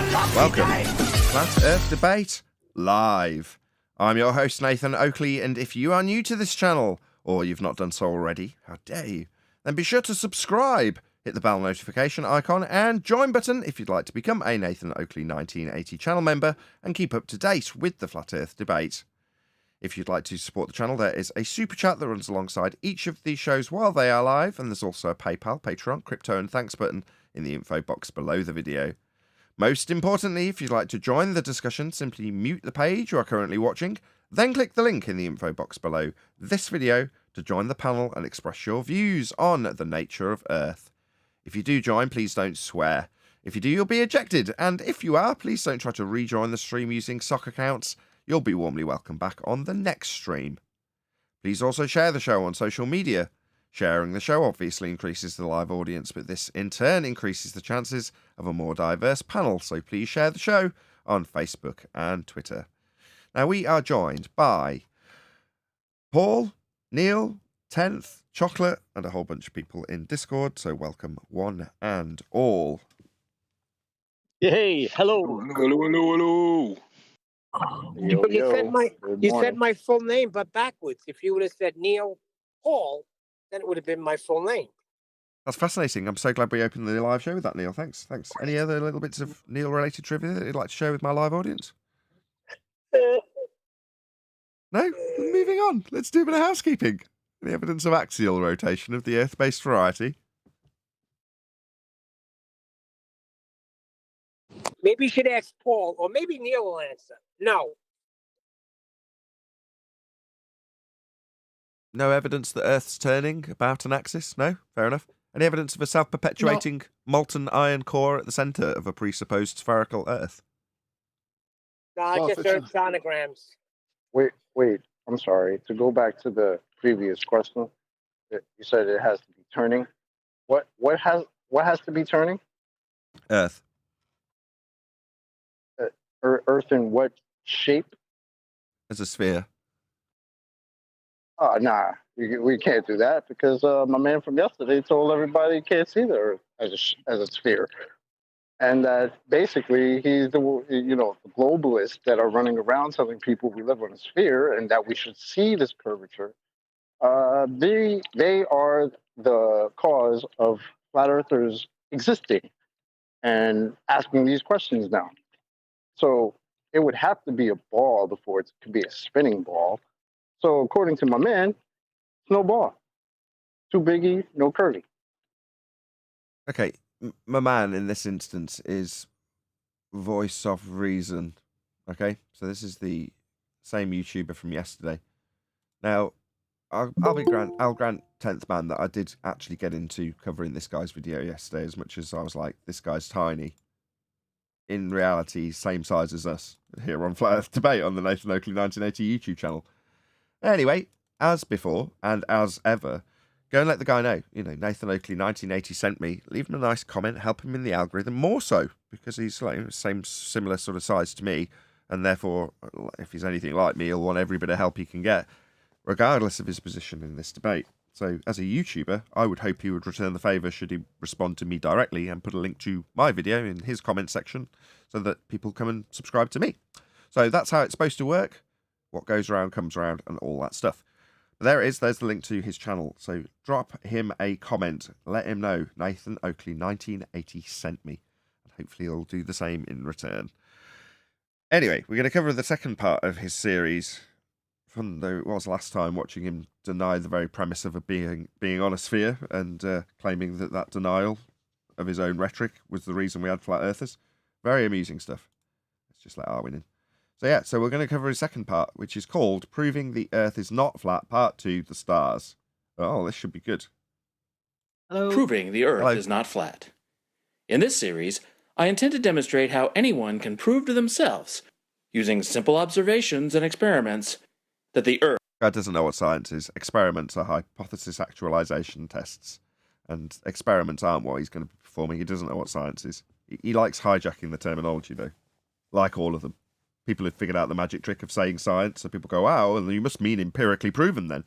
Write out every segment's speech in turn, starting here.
Welcome to Flat Earth Debate Live. I'm your host, Nathan Oakley, and if you are new to this channel, or you've not done so already, how dare you, then be sure to subscribe, hit the bell notification icon, and join button if you'd like to become a Nathan Oakley 1980 channel member and keep up to date with the Flat Earth Debate. If you'd like to support the channel, there is a super chat that runs alongside each of these shows while they are live, and there's also a PayPal, Patreon, crypto, and thanks button in the info box below the video. Most importantly, if you'd like to join the discussion, simply mute the page you are currently watching, then click the link in the info box below this video to join the panel and express your views on the nature of Earth. If you do join, please don't swear. If you do, you'll be ejected, and if you are, please don't try to rejoin the stream using sock accounts. You'll be warmly welcome back on the next stream. Please also share the show on social media. Sharing the show obviously increases the live audience, but this in turn increases the chances of a more diverse panel, so please share the show on Facebook and Twitter. Now we are joined by Paul, Neil, 10th, Chocolate, and a whole bunch of people in Discord, so welcome one and all. Hey, hello. Hello. But you said my full name, but backwards. If you would have said Neil Paul, then it would have been my full name. That's fascinating. I'm so glad we opened the live show with that, Neil. Thanks. Any other little bits of Neil-related trivia that you'd like to share with my live audience? No? Moving on. Let's do a bit of housekeeping. The evidence of axial rotation of the Earth-based variety. Maybe you should ask Paul, or maybe Neil will answer. No. No evidence that Earth's turning about an axis? No? Fair enough. Any evidence of a self-perpetuating molten iron core at the centre of a presupposed spherical Earth? No, I just heard sonograms. Wait. I'm sorry. To go back to the previous question, you said it has to be turning. What has to be turning? Earth. Earth in what shape? As a sphere. Oh, nah. We can't do that because my man from yesterday told everybody you can't see the Earth as a sphere. And that basically he's the globalists that are running around telling people we live on a sphere and that we should see this curvature. They are the cause of flat earthers existing and asking these questions now. So it would have to be a ball before it could be a spinning ball. So according to my man, it's no ball. Too biggie, no curvy. Okay. My man in this instance is VoysovReason. Okay, so this is the same YouTuber from yesterday. Now, I'll grant 10th man that I did actually get into covering this guy's video yesterday, as much as I was like, this guy's tiny. In reality, same size as us here on Flat Earth Debate on the Nathan Oakley 1980 YouTube channel. Anyway, as before and as ever, go and let the guy know. Nathan Oakley 1980 sent me. Leave him a nice comment, help him in the algorithm. More so, because he's like similar sort of size to me, and therefore, if he's anything like me, he'll want every bit of help he can get, regardless of his position in this debate. So, as a YouTuber, I would hope he would return the favour should he respond to me directly and put a link to my video in his comment section so that people come and subscribe to me. So that's how it's supposed to work. What goes around comes around and all that stuff. But there it is. There's the link to his channel. So drop him a comment. Let him know Nathan Oakley 1980 sent me. And hopefully he'll do the same in return. Anyway, we're going to cover the second part of his series. Fun though it was last time watching him deny the very premise of being on a sphere and claiming that denial of his own rhetoric was the reason we had flat earthers. Very amusing stuff. Let's just let Arwin in. So we're going to cover his second part, which is called Proving the Earth is Not Flat, Part 2, The Stars. Oh, this should be good. Hello. Proving the Earth is not flat. In this series, I intend to demonstrate how anyone can prove to themselves, using simple observations and experiments, that the Earth... God doesn't know what science is. Experiments are hypothesis actualization tests. And experiments aren't what he's going to be performing. He doesn't know what science is. He likes hijacking the terminology, though. Like all of them. People have figured out the magic trick of saying science, so people go, wow, and you must mean empirically proven then.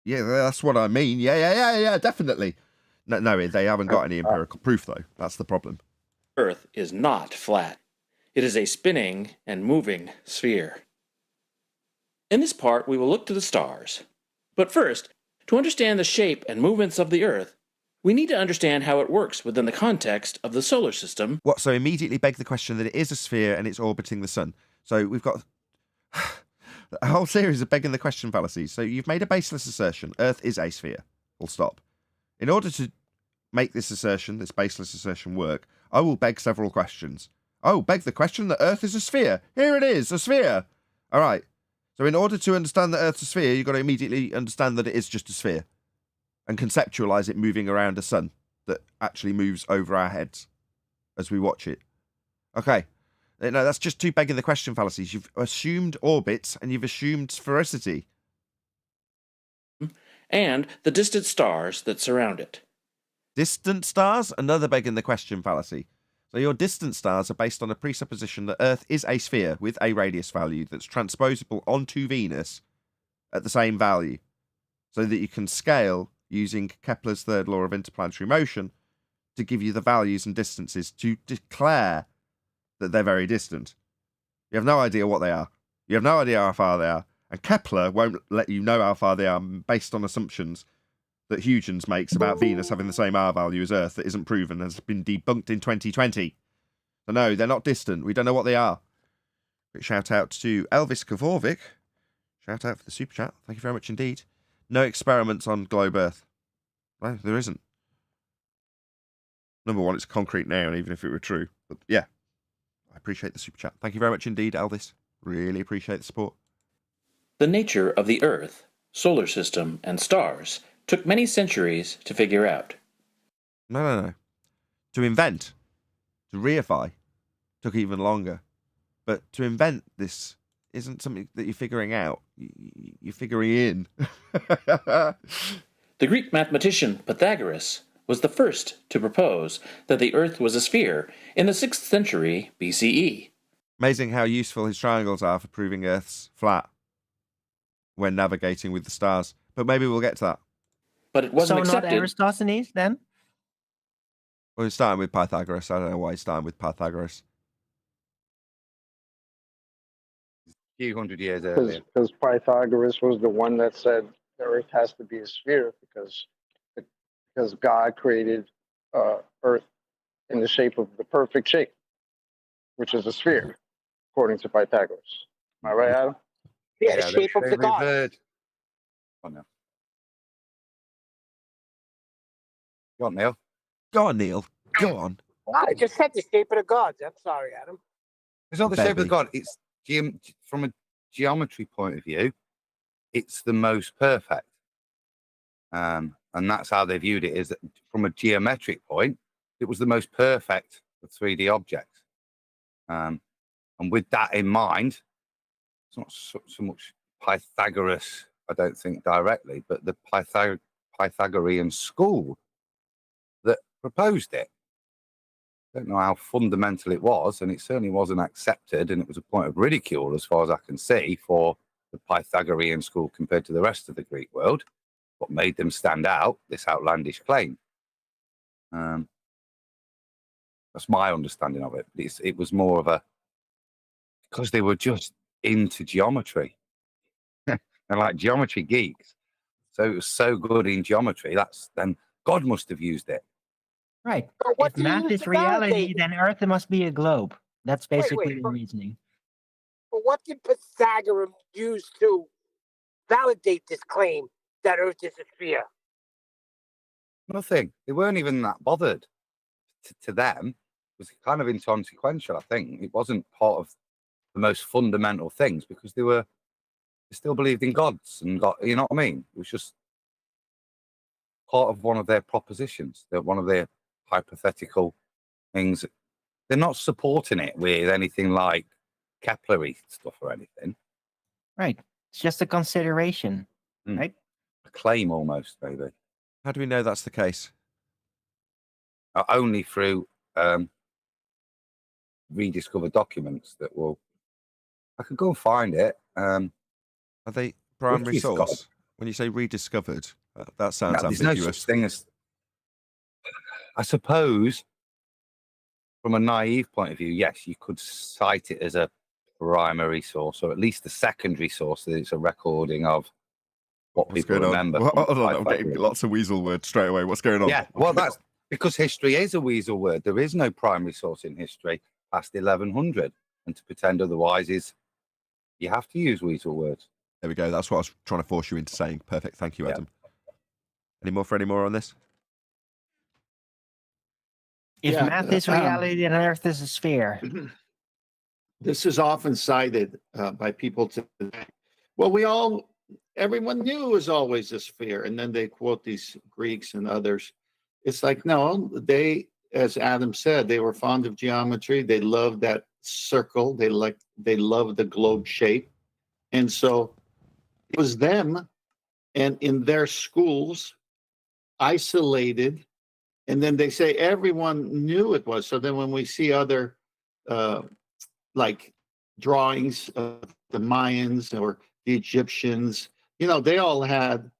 Yeah, that's what I mean. Yeah, definitely. No, they haven't got any empirical proof, though. That's the problem. Earth is not flat. It is a spinning and moving sphere. In this part, we will look to the stars. But first, to understand the shape and movements of the Earth, we need to understand how it works within the context of the solar system. What? So immediately beg the question that it is a sphere and it's orbiting the sun. So we've got a whole series of begging the question fallacies. So you've made a baseless assertion. Earth is a sphere. Full stop. In order to make this assertion, this baseless assertion work, I will beg several questions. I will beg the question that Earth is a sphere. Here it is, a sphere. All right. So in order to understand that Earth's a sphere, you've got to immediately understand that it is just a sphere and conceptualize it moving around a sun that actually moves over our heads as we watch it. Okay. No, that's just two begging the question fallacies. You've assumed orbits and you've assumed sphericity. And the distant stars that surround it. Distant stars? Another begging the question fallacy. So your distant stars are based on a presupposition that Earth is a sphere with a radius value that's transposable onto Venus at the same value, so that you can scale using Kepler's third law of interplanetary motion to give you the values and distances to declare that they're very distant. You have no idea what they are. You have no idea how far they are. And Kepler won't let you know how far they are based on assumptions that Huygens makes about Venus having the same R value as Earth that isn't proven and has been debunked in 2020. So no, they're not distant. We don't know what they are. Quick shout out to Elvis Kavorvik. Shout out for the super chat. Thank you very much indeed. No experiments on globe Earth. No, there isn't. Number one, it's a concrete noun, even if it were true. But yeah, I appreciate the super chat. Thank you very much indeed, Elvis. Really appreciate the support. The nature of the Earth, solar system, and stars took many centuries to figure out. No. To invent, to reify, took even longer. But to invent this isn't something that you're figuring out. You're figuring in. The Greek mathematician Pythagoras was the first to propose that the Earth was a sphere in the 6th century BCE. Amazing how useful his triangles are for proving Earth's flat when navigating with the stars. But maybe we'll get to that. But it wasn't accepted. So not Aristophanes, then? Well, he's starting with Pythagoras. I don't know why he's starting with Pythagoras. A few hundred years earlier. Because Pythagoras was the one that said the Earth has to be a sphere because God created Earth in the shape of the perfect shape, which is a sphere, according to Pythagoras. Am I right, Adam? Yeah, the shape of the god. Oh, no. Go on, Neil. Go on, Neil. Go on. I just said the shape of the gods. I'm sorry, Adam. It's not the shape of the god. It's from a geometry point of view, it's the most perfect. And that's how they viewed it, is that from a geometric point, it was the most perfect of 3D objects. And with that in mind, it's not so much Pythagoras, I don't think directly, but the Pythagorean school that proposed it. I don't know how fundamental it was, and it certainly wasn't accepted, and it was a point of ridicule, as far as I can see, for the Pythagorean school compared to the rest of the Greek world. What made them stand out, this outlandish claim. That's my understanding of it. It was more of a, because they were just into geometry. They're like geometry geeks. So it was so good in geometry, then God must have used it. Right. What If math is reality, then Earth must be a globe. That's basically the but- reasoning. But what did Pythagoras use to validate this claim that Earth is a sphere? Nothing. They weren't even that bothered. To them, it was kind of inconsequential, I think. It wasn't part of the most fundamental things because they still believed in gods and God, you know what I mean? It was just part of one of their propositions, one of their hypothetical things. They're not supporting it with anything like Kepler-y stuff or anything. Right. It's just a consideration, right? A claim almost, maybe. How do we know that's the case? Only through rediscovered documents that will... I could go and find it. Are they primary He's got- source? When you say rediscovered, that sounds There's no ambiguous. such thing as... I suppose from a naive point of view, yes, you could cite it as a primary source, or at least a secondary source, that it's a recording of what What's people going remember. on? Hold on, I'm getting lots of weasel words straight away. What's going on? Yeah, well, that's because history is a weasel word. There is no primary source in history past 1100, and to pretend otherwise is you have to use weasel words. There we go. That's what I was trying to force you into saying. Perfect. Thank you, Adam. Any more on this? If math is reality and Earth is a sphere. This is often cited by people today. Well, everyone knew it was always a sphere. And then they quote these Greeks and others. It's like, no, they, as Adam said, they were fond of geometry. They loved that circle. They loved the globe shape. And so it was them, and in their schools, isolated. And then they say everyone knew it was. So then when we see other like drawings of the Mayans or the Egyptians, they all had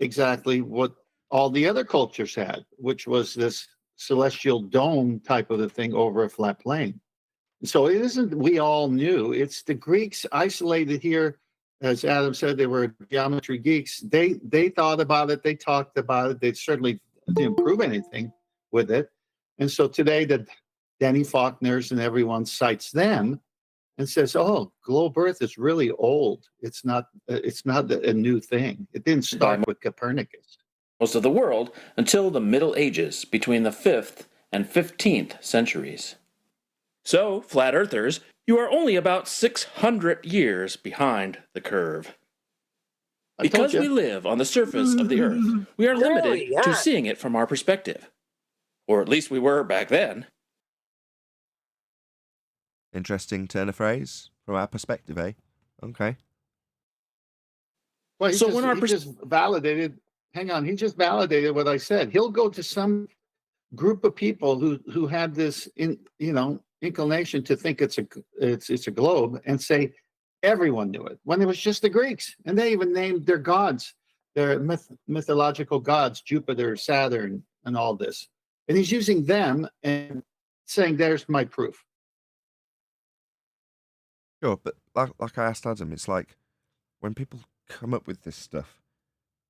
exactly what all the other cultures had, which was this celestial dome type of a thing over a flat plane. So it isn't we all knew. It's the Greeks isolated here. As Adam said, they were geometry geeks. They thought about it. They talked about it. They certainly didn't prove anything with it. And so today the Denny Faulkners and everyone cites them and says, oh, globe Earth is really old. It's not a new thing. It didn't start with Copernicus. Most of the world until the Middle Ages, between the 5th and 15th centuries. So, flat earthers, you are only about 600 years behind the curve. Because we live on the surface of the Earth, we are limited to seeing it from our perspective. Or at least we were back then. Interesting turn of phrase from our perspective, eh? Okay. Well, he just validated what I said. He'll go to some group of people who had this inclination to think it's a globe and say everyone knew it when it was just the Greeks, and they even named their gods, their mythological gods, Jupiter, Saturn, and all this. And he's using them and saying, "There's my proof." Sure, but like I asked Adam, it's like when people come up with this stuff,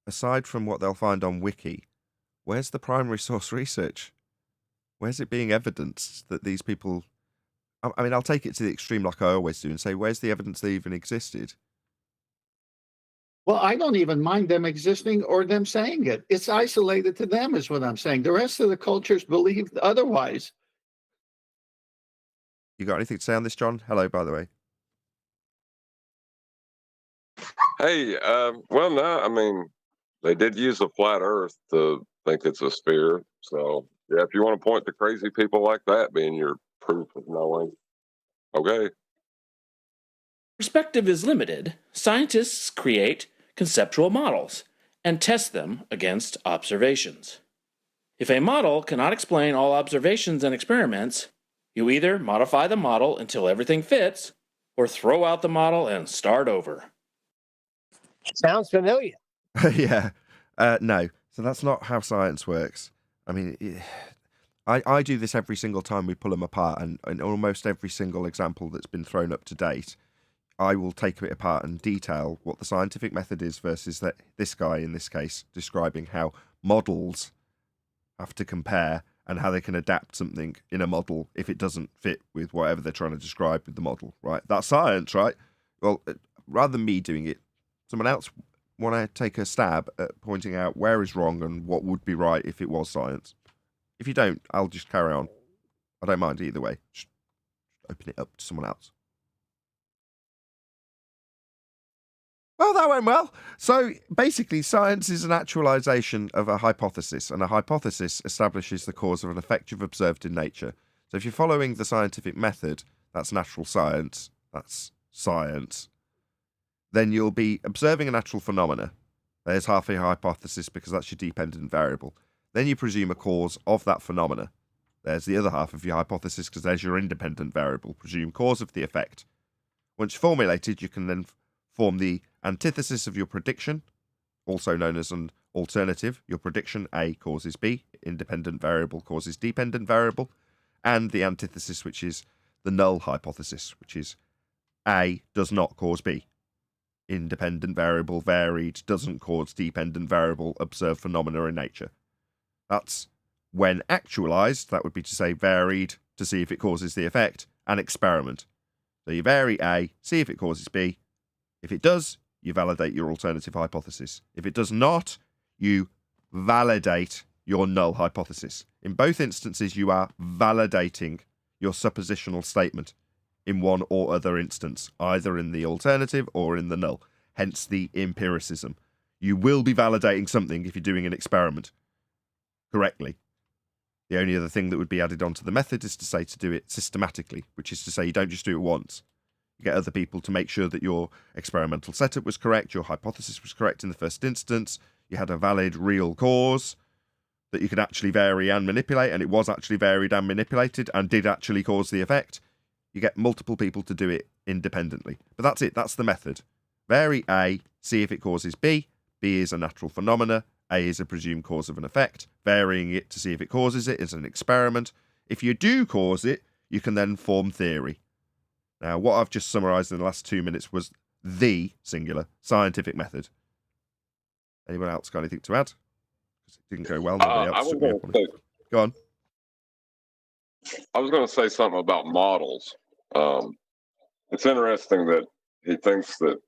aside from what they'll find on Wiki, where's the primary source research? Where's it being evidenced that these people... I mean, I'll take it to the extreme like I always do and say, where's the evidence they even existed? Well, I don't even mind them existing or them saying it. It's isolated to them is what I'm saying. The rest of the cultures believe otherwise. You got anything to say on this, John? Hello, by the way. Hey, well, no, I mean, they did use a flat Earth to think it's a sphere. So, yeah, if you want to point to crazy people like that being your proof of knowing, okay. Perspective is limited. Scientists create conceptual models and test them against observations. If a model cannot explain all observations and experiments, you either modify the model until everything fits, or throw out the model and start over. Sounds familiar. Yeah. No. So that's not how science works. I mean, I do this every single time we pull them apart, and in almost every single example that's been thrown up to date, I will take it apart and detail what the scientific method is versus this guy, in this case, describing how models have to compare and how they can adapt something in a model if it doesn't fit with whatever they're trying to describe with the model, right? That's science, right? Well, rather than me doing it, someone else want to take a stab at pointing out where is wrong and what would be right if it was science. If you don't, I'll just carry on. I don't mind either way. Just open it up to someone else. Well, that went well. So basically, science is an actualization of a hypothesis, and a hypothesis establishes the cause of an effect you've observed in nature. So if you're following the scientific method, that's natural science, that's science, then you'll be observing a natural phenomena. There's half a hypothesis because that's your dependent variable. Then you presume a cause of that phenomena. There's the other half of your hypothesis because there's your independent variable, presume cause of the effect. Once formulated, you can then form the antithesis of your prediction, also known as an alternative. Your prediction A causes B, independent variable causes dependent variable, and the antithesis, which is the null hypothesis, which is A does not cause B. Independent variable varied doesn't cause dependent variable observed phenomena in nature. That's when actualized, that would be to say varied to see if it causes the effect, and experiment. So you vary A, see if it causes B. If it does, you validate your alternative hypothesis. If it does not, you validate your null hypothesis. In both instances, you are validating your suppositional statement in one or other instance, either in the alternative or in the null, hence the empiricism. You will be validating something if you're doing an experiment correctly. The only other thing that would be added onto the method is to say to do it systematically, which is to say you don't just do it once. You get other people to make sure that your experimental setup was correct, your hypothesis was correct in the first instance, you had a valid real cause that you could actually vary and manipulate, and it was actually varied and manipulated and did actually cause the effect. You get multiple people to do it independently. But that's it, that's the method. Vary A, see if it causes B. B is a natural phenomena. A is a presumed cause of an effect. Varying it to see if it causes it is an experiment. If you do cause it, you can then form theory. Now, what I've just summarised in the last 2 minutes was the singular scientific method. Anyone else got anything to add? Because it didn't go well. Nobody else took me up on it. Go on. I was going to say something about models. It's interesting that he thinks that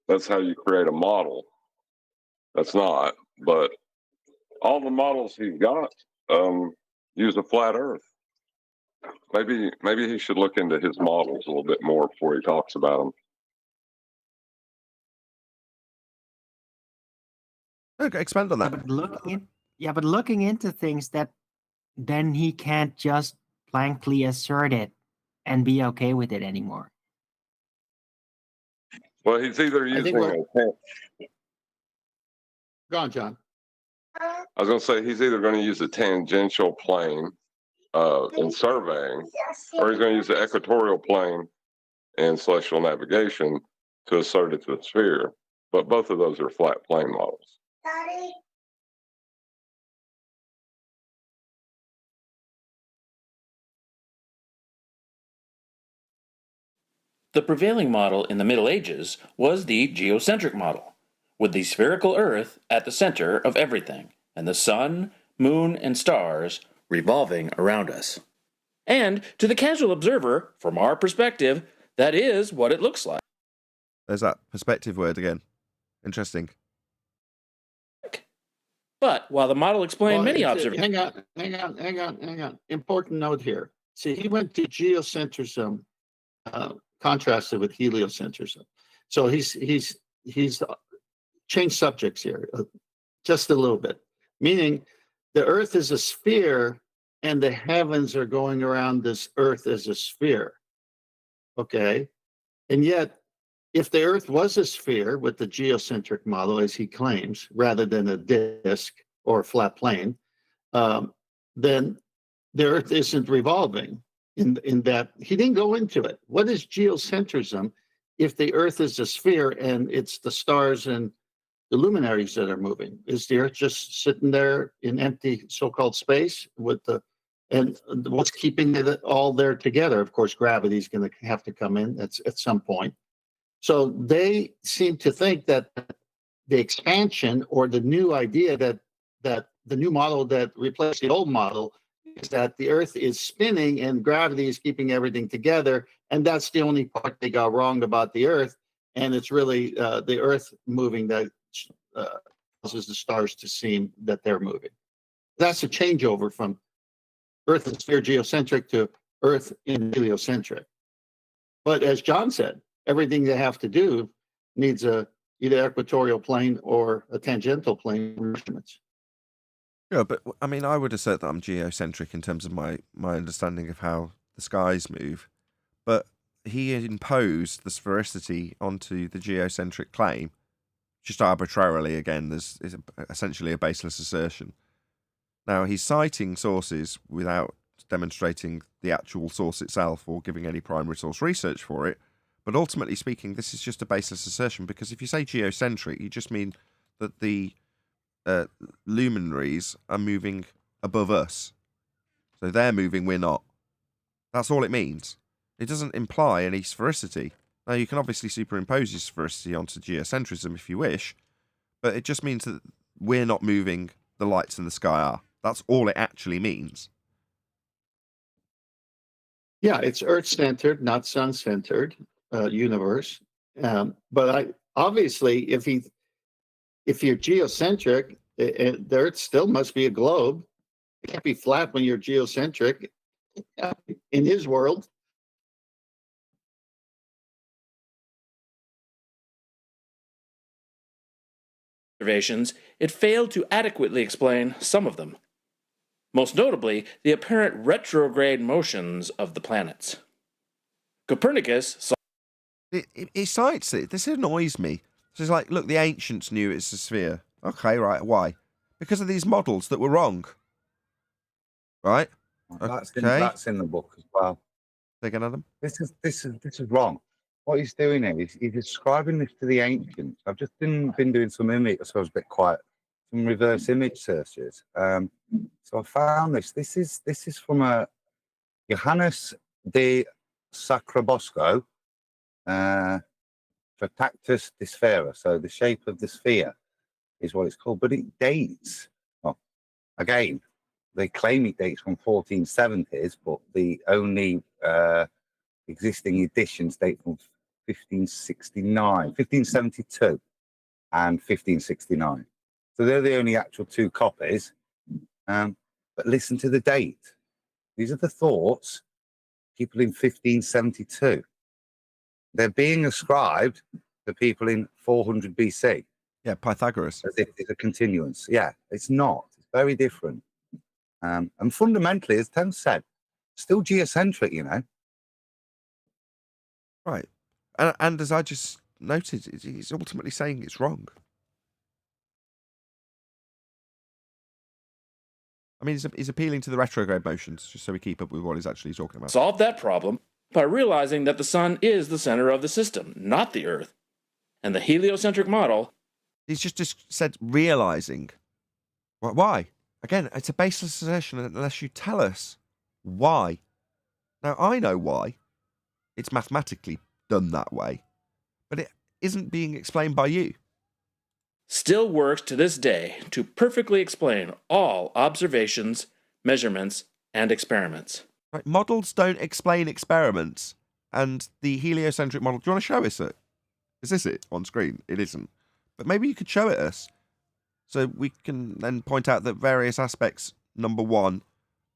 that's how you create a model. That's not. But all the models he's got use a flat Earth. Maybe he should look into his models a little bit more before he talks about them. Okay, expand on that. But looking into things that then he can't just blankly assert it and be okay with it anymore. Well, he's either using Go on, John. I was going to say he's either going to use a tangential plane in surveying, or he's going to use the equatorial plane in celestial navigation to assert it's a sphere. But both of those are flat plane models. Daddy. The prevailing model in the Middle Ages was the geocentric model, with the spherical Earth at the center of everything, and the sun, moon, and stars revolving around us. And to the casual observer, from our perspective, that is what it looks like. There's that perspective word again. Interesting. But while the model explained many observations... Hang on. Important note here. See, he went to geocentrism, contrasted with heliocentrism. So he's changed subjects here just a little bit, meaning the Earth is a sphere and the heavens are going around this Earth as a sphere. Okay, and yet if the Earth was a sphere with the geocentric model, as he claims, rather than a disk or a flat plane, then the Earth isn't revolving. In that he didn't go into it. What is geocentrism if the Earth is a sphere and it's the stars and the luminaries that are moving? Is the Earth just sitting there in empty so-called space and what's keeping it all there together? Of course, gravity is going to have to come in at some point. So they seem to think that the expansion or the new idea that the new model that replaced the old model is that the Earth is spinning and gravity is keeping everything together, and that's the only part they got wrong about the Earth, and it's really the Earth moving that causes the stars to seem that they're moving. That's a changeover from Earth and sphere geocentric to Earth in heliocentric. But as John said, everything they have to do needs either equatorial plane or a tangential plane measurements. Yeah, but I mean, I would assert that I'm geocentric in terms of my understanding of how the skies move. But he imposed the sphericity onto the geocentric claim just arbitrarily. Again, is essentially a baseless assertion. Now, he's citing sources without demonstrating the actual source itself or giving any primary source research for it. But ultimately speaking, this is just a baseless assertion, because if you say geocentric, you just mean that the luminaries are moving above us. So they're moving, we're not. That's all it means. It doesn't imply any sphericity. Now, you can obviously superimpose your sphericity onto geocentrism if you wish, but it just means that we're not moving, the lights in the sky are. That's all it actually means. Yeah, it's Earth-centered, not sun-centered universe. But obviously, if you're geocentric, the Earth still must be a globe. It can't be flat when you're geocentric in his world. Observations, it failed to adequately explain some of them. Most notably, the apparent retrograde motions of the planets. Copernicus saw... He cites it. This annoys me. So it's like, look, the ancients knew it's a sphere. Okay, right, why? Because of these models that were wrong. Right? That's in the book as well. Again, Adam? This is wrong. What he's doing is he's describing this to the ancients. I've just been doing some image, so I was a bit quiet, some reverse image searches. So I found this. This is from a Johannes de Sacrobosco, Tractatus de Sphera. So the shape of the sphere is what it's called, but it dates. Well, again, they claim it dates from 1470s, but the only existing editions date from 1572 and 1569. So they're the only actual two copies. But listen to the date. These are the thoughts of people in 1572. They're being ascribed to people in 400 BC. Yeah, Pythagoras. As if it's a continuance. Yeah, it's not. It's very different. And fundamentally, as Tim said, still geocentric, you know. Right. And as I just noted, he's ultimately saying it's wrong. I mean, he's appealing to the retrograde motions, just so we keep up with what he's actually talking about. Solve that problem by realizing that the sun is the center of the system, not the Earth. And the heliocentric model... He's just said realizing. Why? Again, it's a baseless assertion unless you tell us why. Now, I know why. It's mathematically done that way. But it isn't being explained by you. Still works to this day to perfectly explain all observations, measurements, and experiments. Right, models don't explain experiments. And the heliocentric model... Do you want to show us it? Is this it on screen? It isn't. But maybe you could show it us. So we can then point out that various aspects, number one,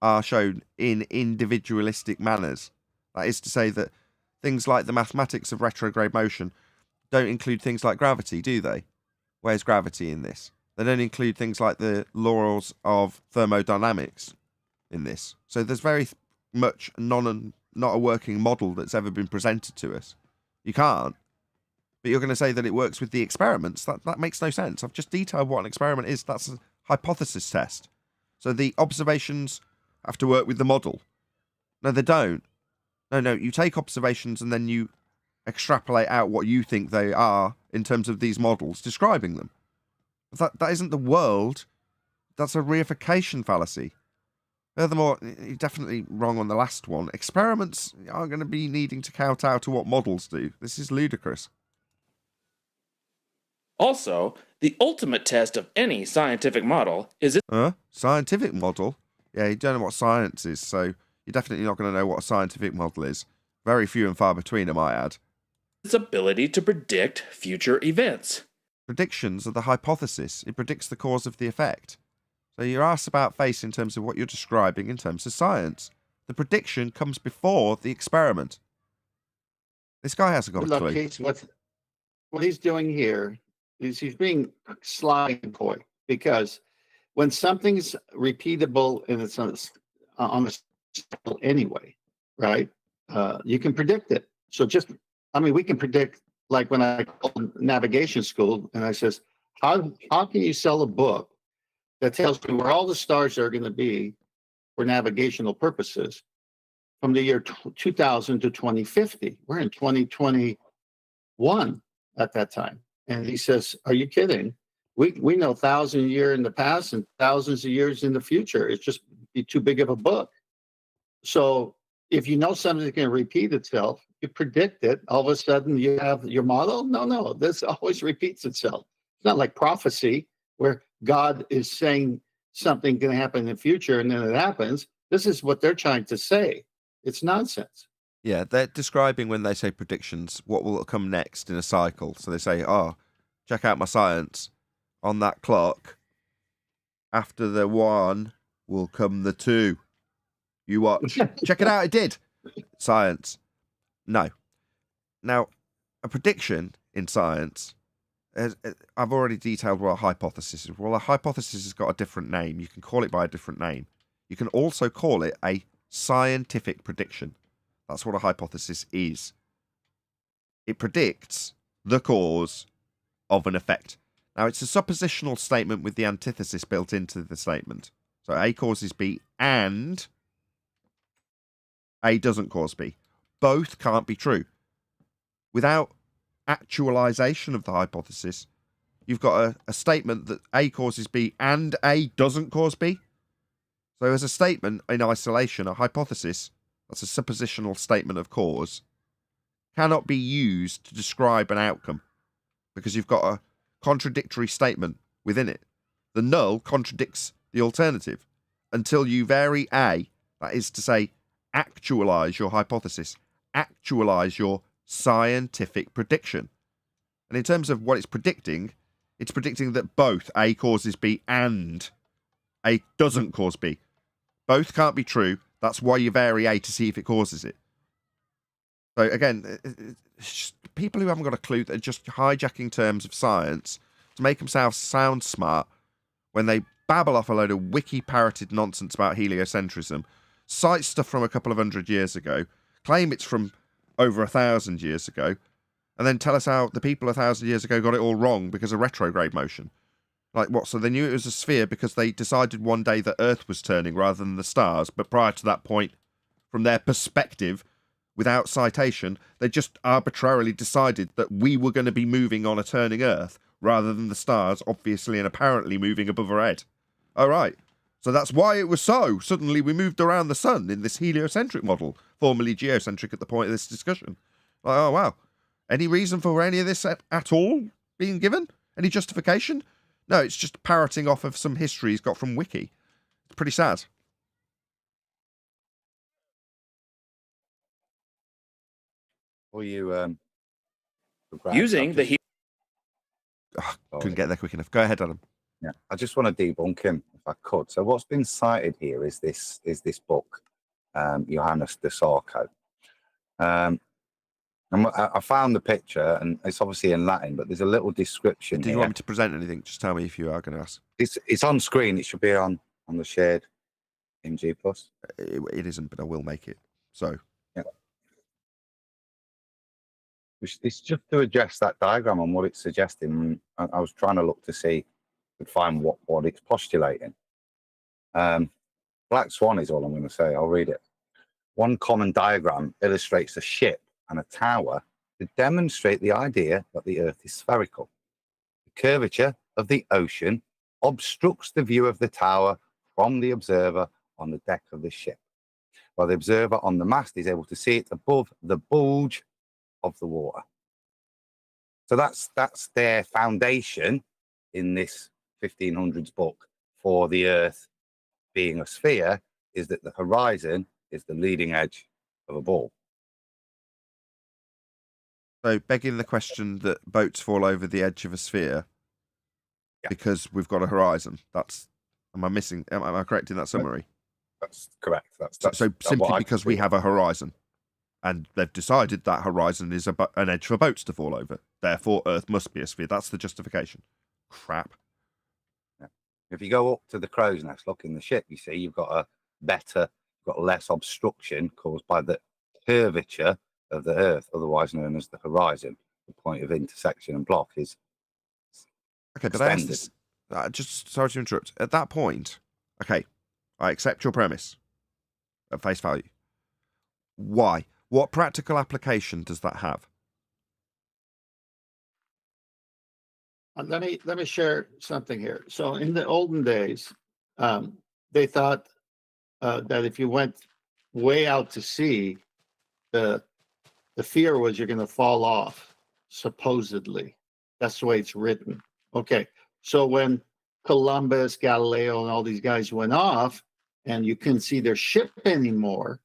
are shown in individualistic manners. That is to say that things like the mathematics of retrograde motion don't include things like gravity, do they? Where's gravity in this? They don't include things like the laws of thermodynamics in this. So there's very much not a working model that's ever been presented to us. You can't. But you're going to say that it works with the experiments. That makes no sense. I've just detailed what an experiment is. That's a hypothesis test. So the observations have to work with the model. No, they don't. No, you take observations and then you extrapolate out what you think they are in terms of these models describing them. That isn't the world. That's a reification fallacy. Furthermore, you're definitely wrong on the last one. Experiments are going to be needing to kowtow to what models do. This is ludicrous. Also, the ultimate test of any scientific model is its... Scientific model? Yeah, you don't know what science is, so you're definitely not going to know what a scientific model is. Very few and far between, I might add. Its ability to predict future events. Predictions are the hypothesis. It predicts the cause of the effect. So you're asked about face in terms of what you're describing in terms of science. The prediction comes before the experiment. This guy hasn't got a clue. What he's doing here is he's being sly and coy, because when something's repeatable and it's on a scale anyway, right? You can predict it. So we can predict, like when I called navigation school and I says, how can you sell a book that tells me where all the stars are going to be for navigational purposes from the year 2000 to 2050? We're in 2021 at that time. And he says, are you kidding? We know 1,000 years in the past and thousands of years in the future. It's just be too big of a book. So if you know something's going to repeat itself, you predict it. All of a sudden, you have your model. No, this always repeats itself. It's not like prophecy where God is saying something going to happen in the future and then it happens. This is what they're trying to say. It's nonsense. Yeah, they're describing when they say predictions, what will come next in a cycle. So they say, oh, check out my science. On that clock, after the 1 will come the 2. You watch. Check it out, it did. Science. No. Now, a prediction in science, I've already detailed what a hypothesis is. Well, a hypothesis has got a different name. You can call it by a different name. You can also call it a scientific prediction. That's what a hypothesis is. It predicts the cause of an effect. Now, it's a suppositional statement with the antithesis built into the statement. So A causes B and A doesn't cause B. Both can't be true. Without actualization of the hypothesis, you've got a statement that A causes B and A doesn't cause B. So as a statement in isolation, a hypothesis, that's a suppositional statement of cause, cannot be used to describe an outcome because you've got a contradictory statement within it. The null contradicts the alternative until you vary A, that is to say, actualize your hypothesis, actualize your scientific prediction. And in terms of what it's predicting that both A causes B and A doesn't cause B. Both can't be true. That's why you vary A to see if it causes it. So again, it's just people who haven't got a clue, that are just hijacking terms of science to make themselves sound smart when they babble off a load of wiki-parroted nonsense about heliocentrism, cite stuff from a couple of 100 years ago, claim it's from over 1,000 years ago, and then tell us how the people 1,000 years ago got it all wrong because of retrograde motion. Like what? So they knew it was a sphere because they decided one day that Earth was turning rather than the stars, but prior to that point, from their perspective, without citation, they just arbitrarily decided that we were going to be moving on a turning Earth rather than the stars, obviously and apparently moving above our head. All right. So that's why it was so. Suddenly we moved around the sun in this heliocentric model, formerly geocentric at the point of this discussion. Like, oh, wow. Any reason for any of this at all being given? Any justification? No, it's just parroting off of some history he's got from Wiki. It's pretty sad. Or you using the couldn't get there quick enough. Go ahead, Adam. Yeah, I just want to debunk him if I could. So what's been cited here is this book, Johannes de Sarko. I found the picture, and it's obviously in Latin, but there's a little description. Do you want me to present anything? Just tell me if you are going to ask. It's on screen. It should be on the shared MG Plus. It isn't, but I will make it. So yeah, it's just to address that diagram and what it's suggesting. I was trying to look to see, could find what it's postulating. Black Swan is all I'm going to say. I'll read it. One common diagram illustrates a ship and a tower to demonstrate the idea that the Earth is spherical. The curvature of the ocean obstructs the view of the tower from the observer on the deck of the ship, while the observer on the mast is able to see it above the bulge of the water. So that's their foundation in this 1500s book for the Earth being a sphere, is that the horizon is the leading edge of a ball. So, begging the question that boats fall over the edge of a sphere because we've got a horizon. Am I correct in that summary? That's correct. That's so simply because we have a horizon, and they've decided that horizon is an edge for boats to fall over. Therefore, Earth must be a sphere. That's the justification. Crap. Yeah. If you go up to the crow's nest, look in the ship, you see you've got less obstruction caused by the curvature of the Earth, otherwise known as the horizon. The point of intersection and block is okay. But I ask this, just sorry to interrupt. At that point, okay, I accept your premise at face value. Why? What practical application does that have? Let me share something here. So in the olden days, they thought that if you went way out to sea, the fear was you're going to fall off, supposedly. That's the way it's written. Okay, so when Columbus, Galileo, and all these guys went off, and you couldn't see their ship anymore,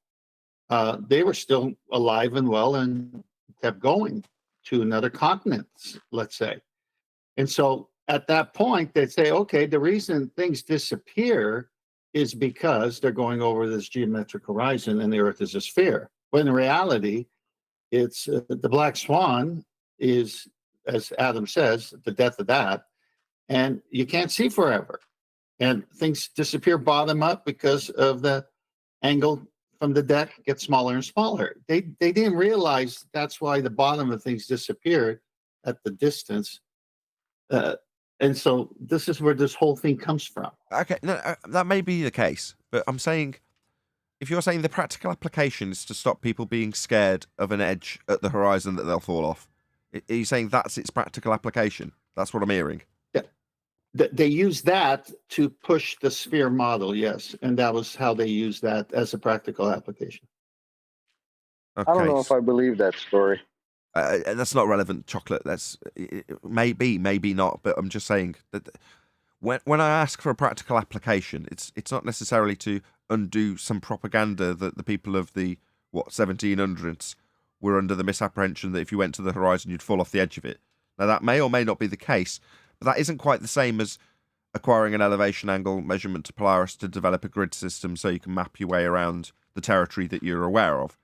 they were still alive and well and kept going to another continent, let's say. And so at that point, they'd say, okay, the reason things disappear is because they're going over this geometric horizon and the Earth is a sphere. But in reality, it's the black swan is, as Adam says, the death of that, and you can't see forever. And things disappear bottom up because of the angle from the deck gets smaller and smaller. They didn't realize that's why the bottom of things disappeared at the distance. And so this is where this whole thing comes from. Okay, no, that may be the case, but I'm saying, if you're saying the practical application is to stop people being scared of an edge at the horizon that they'll fall off, are you saying that's its practical application? That's what I'm hearing. Yeah, they use that to push the sphere model, yes, and that was how they used that as a practical application. Okay. I don't know if I believe that story. That's not relevant, Chocolate. That's maybe not. But I'm just saying that when I ask for a practical application, it's not necessarily to undo some propaganda that the people of the 1700s were under the misapprehension that if you went to the horizon you'd fall off the edge of it. Now that may or may not be the case, but that isn't quite the same as acquiring an elevation angle measurement to Polaris to develop a grid system so you can map your way around the territory that you're aware of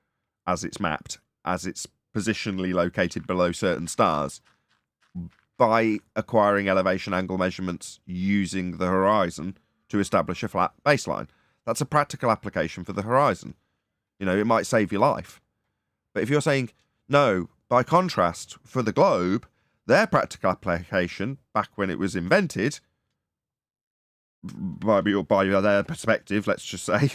as it's mapped, as it's positionally located below certain stars, by acquiring elevation angle measurements using the horizon to establish a flat baseline. That's a practical application for the horizon. You know, it might save your life. But if you're saying, no, by contrast, for the globe, their practical application, back when it was invented, by their perspective, let's just say,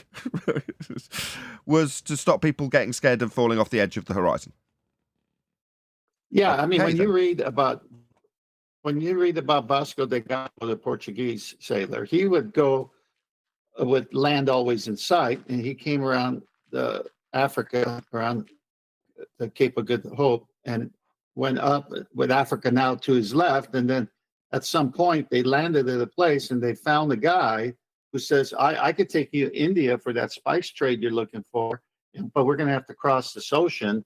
was to stop people getting scared of falling off the edge of the horizon. Yeah, I mean, when you read about Vasco da Gama, the Portuguese sailor, he would go with land always in sight, and he came around Africa, around the Cape of Good Hope, and went up with Africa now to his left, and then at some point they landed at a place and they found a guy who says, I could take you to India for that spice trade you're looking for, but we're going to have to cross this ocean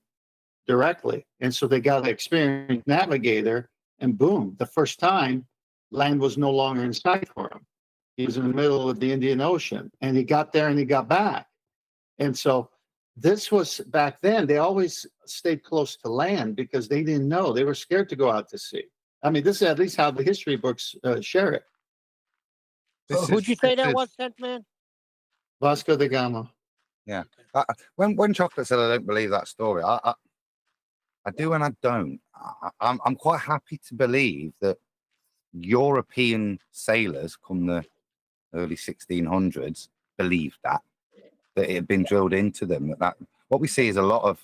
directly. And so they got an experienced navigator, and boom, the first time land was no longer in sight for him. He was in the middle of the Indian Ocean, and he got there and he got back. And so this was back then, they always stayed close to land because they didn't know. They were scared to go out to sea. I mean, this is at least how the history books share it. Who'd you say that was, Sentman? Vasco da Gama. Yeah. When Chocolate said I don't believe that story, I do and I don't. I'm quite happy to believe that European sailors come the early 1600s believed that it had been drilled into them. That what we see is a lot of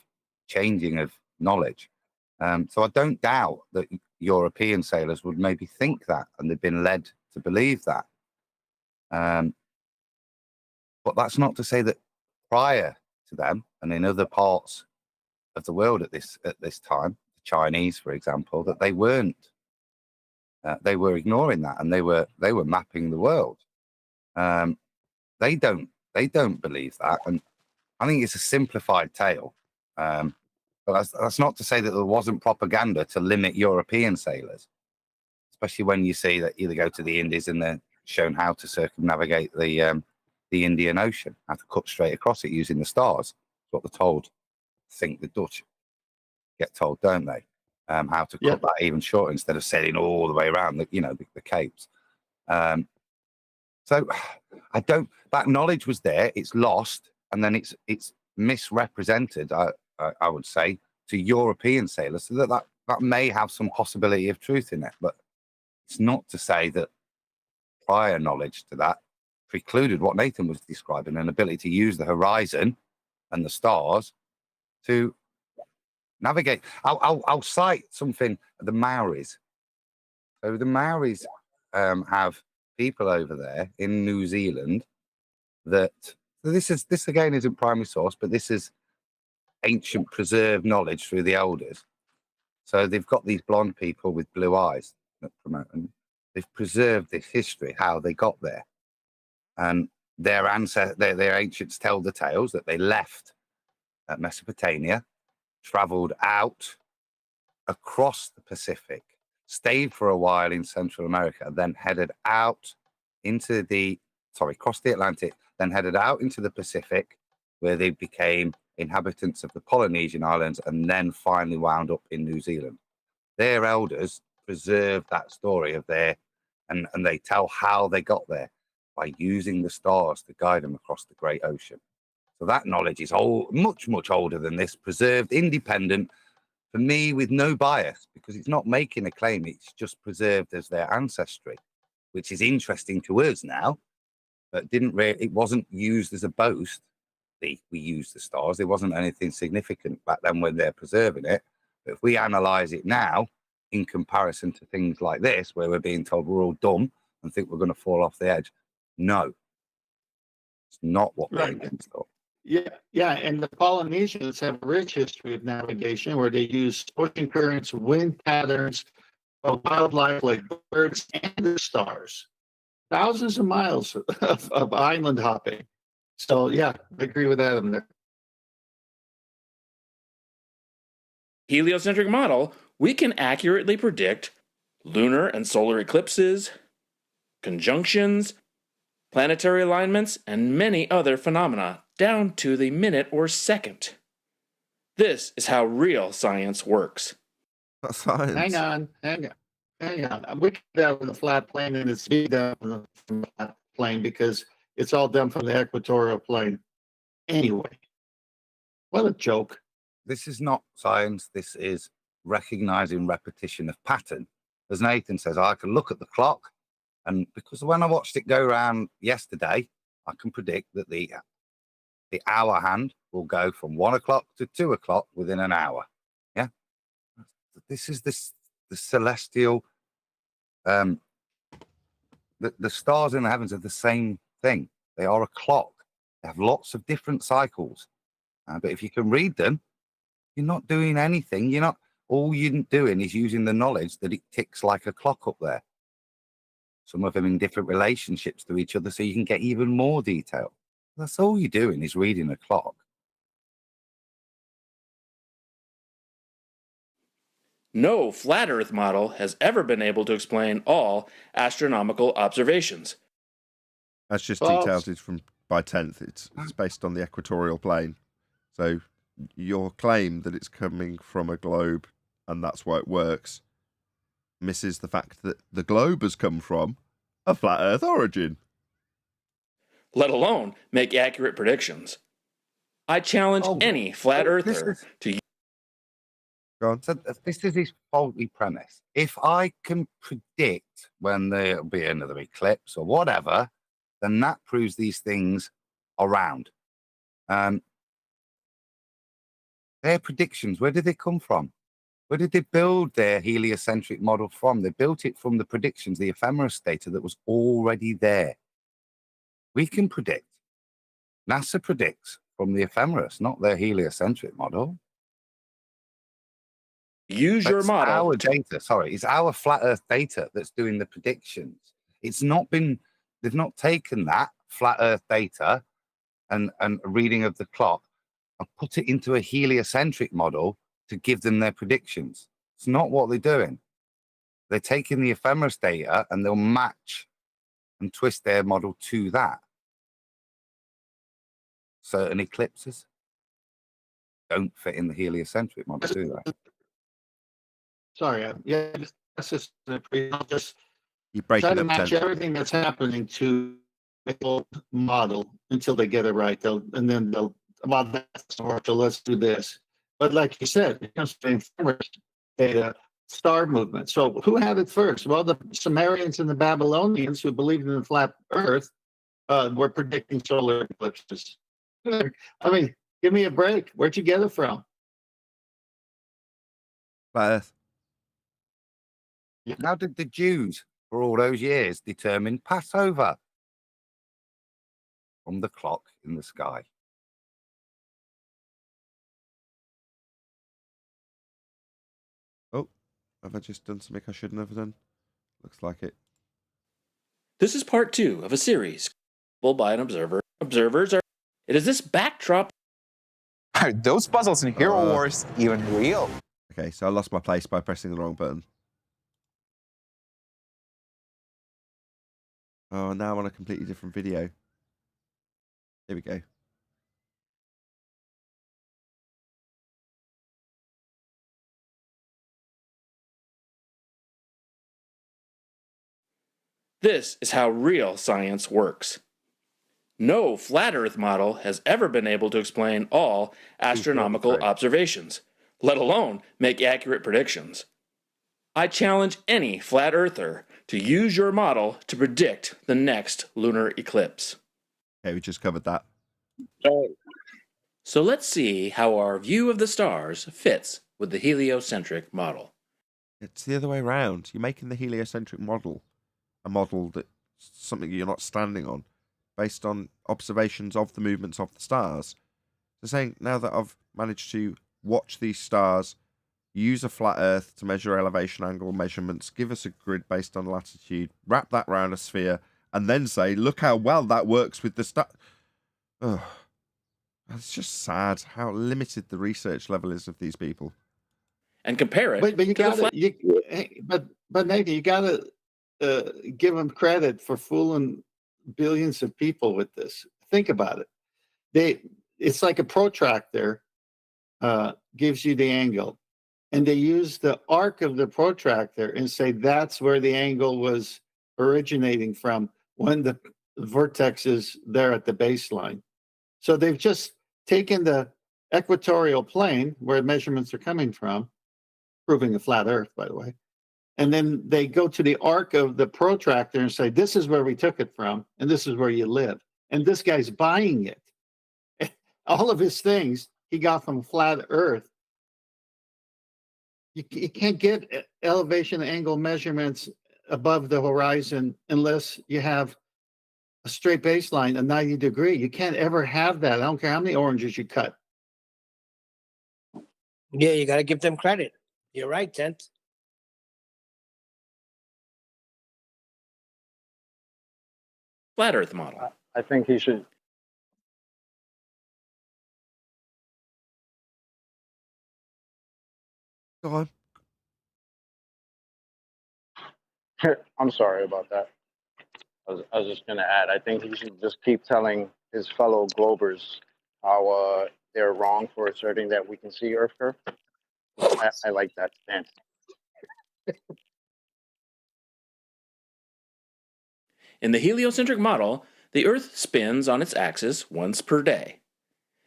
changing of knowledge. So I don't doubt that European sailors would maybe think that, and they've been led to believe that. But that's not to say that prior to them and in other parts of the world at this time, the Chinese, for example, that they weren't. They were ignoring that, and they were mapping the world. They don't believe that, and I think it's a simplified tale. But that's not to say that there wasn't propaganda to limit European sailors, especially when you see that either go to the Indies and they're shown how to circumnavigate the Indian Ocean, how to cut straight across it using the stars. That's what they're told. I think the Dutch get told, don't they? How to cut that even shorter instead of sailing all the way around the capes. So I don't. That knowledge was there. It's lost, and then it's misrepresented. I would say to European sailors, so that may have some possibility of truth in it, but it's not to say that prior knowledge to that precluded what Nathan was describing, an ability to use the horizon and the stars to navigate. I'll cite something. The Maoris. So the Maoris have people over there in New Zealand that So this again isn't primary source, but this is ancient preserved knowledge through the elders. So they've got these blonde people with blue eyes that promote, and they've preserved this history, how they got there. And their ancients tell the tales that they left at Mesopotamia, traveled out across the Pacific, stayed for a while in Central America, then headed out into crossed the Atlantic, then headed out into the Pacific, where they became inhabitants of the Polynesian islands, and then finally wound up in New Zealand. Their elders preserved that story of and they tell how they got there by using the stars to guide them across the great ocean. So that knowledge is old, much, much older than this, preserved, independent, for me, with no bias, because it's not making a claim, it's just preserved as their ancestry, which is interesting to us now, but it wasn't used as a boast. We use the stars. There wasn't anything significant back then when they're preserving it. But if we analyze it now, in comparison to things like this, where we're being told we're all dumb and think we're going to fall off the edge, no, it's not what we're against. Yeah, and the Polynesians have a rich history of navigation where they use ocean currents, wind patterns, wildlife like birds and the stars. Thousands of miles of island hopping. So, yeah, I agree with Adam there. Heliocentric model, we can accurately predict lunar and solar eclipses, conjunctions, planetary alignments, and many other phenomena down to the minute or second. This is how real science works. That's science. Hang on. We can down on the flat plane and it's down on the flat plane because it's all done from the equatorial plane. Anyway, what a joke. This is not science. This is recognizing repetition of pattern. As Nathan says, I can look at the clock, and because when I watched it go around yesterday, I can predict that the hour hand will go from 1 o'clock to 2 o'clock within an hour. Yeah, this is the celestial. The stars in the heavens are the same thing. They are a clock. They have lots of different cycles, but if you can read them, you're not doing anything. All you're doing is using the knowledge that it ticks like a clock up there. Some of them in different relationships to each other, so you can get even more detail. That's all you're doing is reading a clock. No flat Earth model has ever been able to explain all astronomical observations. That's just detailed by 10th. It's based on the equatorial plane. So your claim that it's coming from a globe and that's why it works misses the fact that the globe has come from a flat Earth origin. Let alone make accurate predictions. I challenge any flat earther to... Go on. So this is his faulty premise. If I can predict when there'll be another eclipse or whatever, then that proves these things are round. Their predictions, where did they come from? Where did they build their heliocentric model from? They built it from the predictions, the ephemeris data that was already there. We can predict. NASA predicts from the ephemeris, not their heliocentric model. Use your model. Our data, it's our flat Earth data that's doing the predictions. It's not been, they've not taken that flat Earth data and a reading of the clock and put it into a heliocentric model to give them their predictions. It's not what they're doing. They're taking the ephemeris data and they'll match and twist their model to that. Certain eclipses don't fit in the heliocentric model, do they? Sorry, that's just You're breaking try to up match everything that's happening to the model until they get it right. Then they'll that's so let's do this. But like you said, it comes from ephemeris data, star movement. So who had it first? Well, the Sumerians and the Babylonians who believed in the flat Earth were predicting solar eclipses. I mean, give me a break. Where'd you get it from? Flat Earth. How did the Jews, for all those years, determine Passover? from the clock in the sky. Oh, have I just done something I shouldn't have done? Looks like it. This is part 2 of a series by an observer. Observers are. It is this backdrop. Are those puzzles in Hero Wars even real? Okay, so I lost my place by pressing the wrong button. Oh, now I'm on a completely different video. Here we go. This is how real science works. No flat Earth model has ever been able to explain all astronomical observations, let alone make accurate predictions. I challenge any flat earther to use your model to predict the next lunar eclipse. Okay, we just covered that. So let's see how our view of the stars fits with the heliocentric model. It's the other way around. You're making the heliocentric model a model that's something you're not standing on, based on observations of the movements of the stars. So saying, now that I've managed to watch these stars, use a flat Earth to measure elevation angle measurements, give us a grid based on latitude, wrap that around a sphere, and then say, look how well that works with the star. Oh, it's just sad how limited the research level is of these people. And compare it. But you gotta, but Nathan, you gotta give them credit for fooling billions of people with this. Think about it. It's like a protractor gives you the angle, and they use the arc of the protractor and say that's where the angle was originating from when the vertex is there at the baseline. So they've just taken the equatorial plane where measurements are coming from, proving a flat Earth, by the way, and then they go to the arc of the protractor and say, this is where we took it from, and this is where you live. And this guy's buying it. All of his things he got from flat Earth. You can't get elevation angle measurements above the horizon unless you have a straight baseline, a 90 degree. You can't ever have that. I don't care how many oranges you cut. Yeah, you got to give them credit. You're right, Tent. Flat Earth model. I think he should. Go on. I'm sorry about that. I was just going to add, I think he should just keep telling his fellow Globers how they're wrong for asserting that we can see Earth curve. I like that stance. In the heliocentric model, the Earth spins on its axis once per day.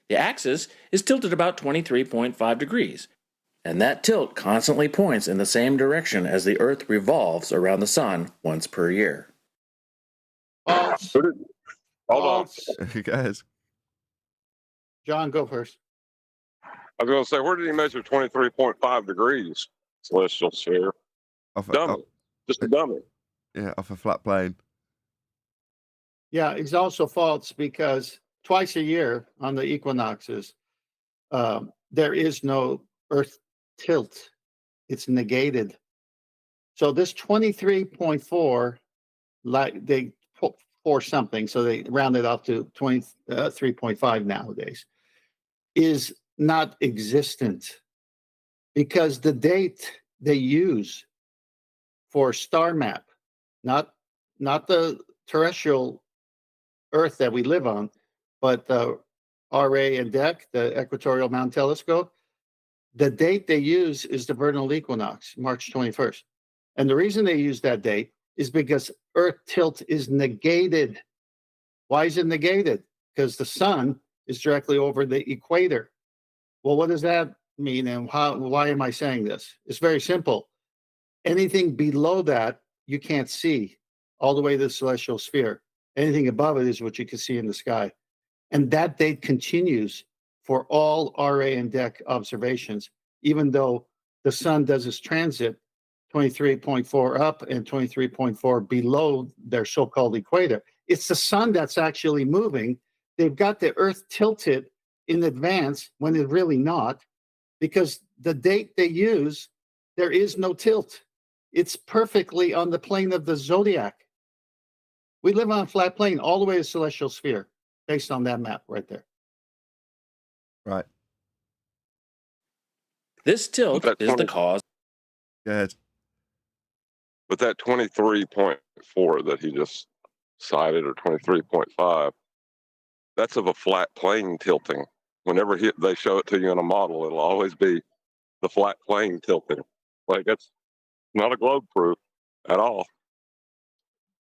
The axis is tilted about 23.5 degrees, and that tilt constantly points in the same direction as the Earth revolves around the Sun once per year. False. Hold on. Guys. John, go first. I was going to say, where did he measure 23.5 degrees? Celestial sphere. Dummy. Just a dummy. Yeah, off a flat plane. Yeah, it's also false because twice a year on the equinoxes, there is no Earth tilt. It's negated. So this 23.4, like they put for something, so they round it up to 23.5 nowadays, is not existent because the date they use for star map, not the terrestrial Earth that we live on, but the RA and DEC, the Equatorial Mountain Telescope, the date they use is the vernal equinox, March 21st. And the reason they use that date is because Earth tilt is negated. Why is it negated? Because the sun is directly over the equator. Well, what does that mean, and why am I saying this? It's very simple. Anything below that, you can't see all the way to the celestial sphere. Anything above it is what you can see in the sky. And that date continues for all RA and DEC observations, even though the sun does its transit 23.4 up and 23.4 below their so-called equator. It's the sun that's actually moving, they've got the Earth tilted in advance when it's really not, because the date they use, there is no tilt. It's perfectly on the plane of the zodiac. We live on a flat plane all the way to celestial sphere, based on that map right there. Right. This tilt is the cause. Go ahead. But that 23.4 that he just cited, or 23.5, that's of a flat plane tilting. Whenever they show it to you in a model, it'll always be the flat plane tilting. Like, it's not a globe proof at all.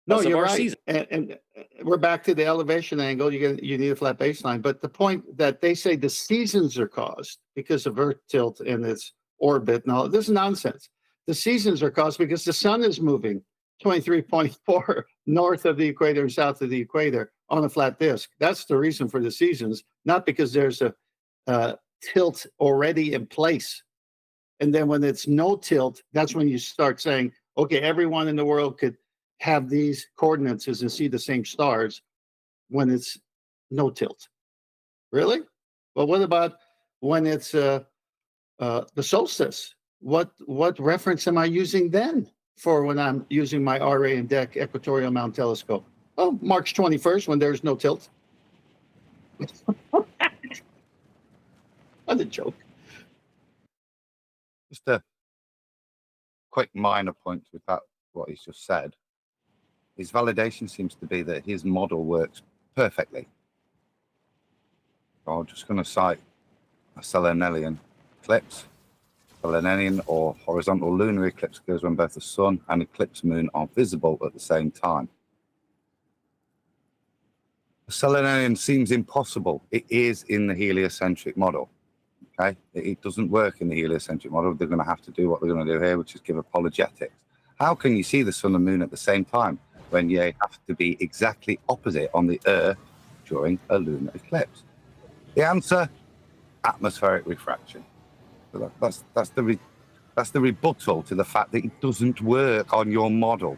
No, you're right. And we're back to the elevation angle. You need a flat baseline. But the point that they say the seasons are caused because of Earth tilt and its orbit and all, this is nonsense. The seasons are caused because the sun is moving 23.4 north of the equator and south of the equator on a flat disk. That's the reason for the seasons, not because there's a tilt already in place. And then when it's no tilt, that's when you start saying, okay, everyone in the world could have these coordinates and see the same stars when it's no tilt. Really? Well, what about when it's the solstice? What reference am I using then for when I'm using my RA and DEC equatorial mount telescope? Oh, March 21st, when there's no tilt. What a joke. Just a quick minor point with that, what he's just said. His validation seems to be that his model works perfectly. So I'm just going to cite a Selenelian eclipse. Selenelian, or horizontal lunar eclipse, occurs when both the sun and eclipse moon are visible at the same time. The Selenelian seems impossible. It is in the heliocentric model. Okay, it doesn't work in the heliocentric model. They're going to have to do what they're going to do here, which is give apologetics. How can you see the sun and moon at the same time when you have to be exactly opposite on the Earth during a lunar eclipse? The answer: atmospheric refraction. So that's the rebuttal to the fact that it doesn't work on your model.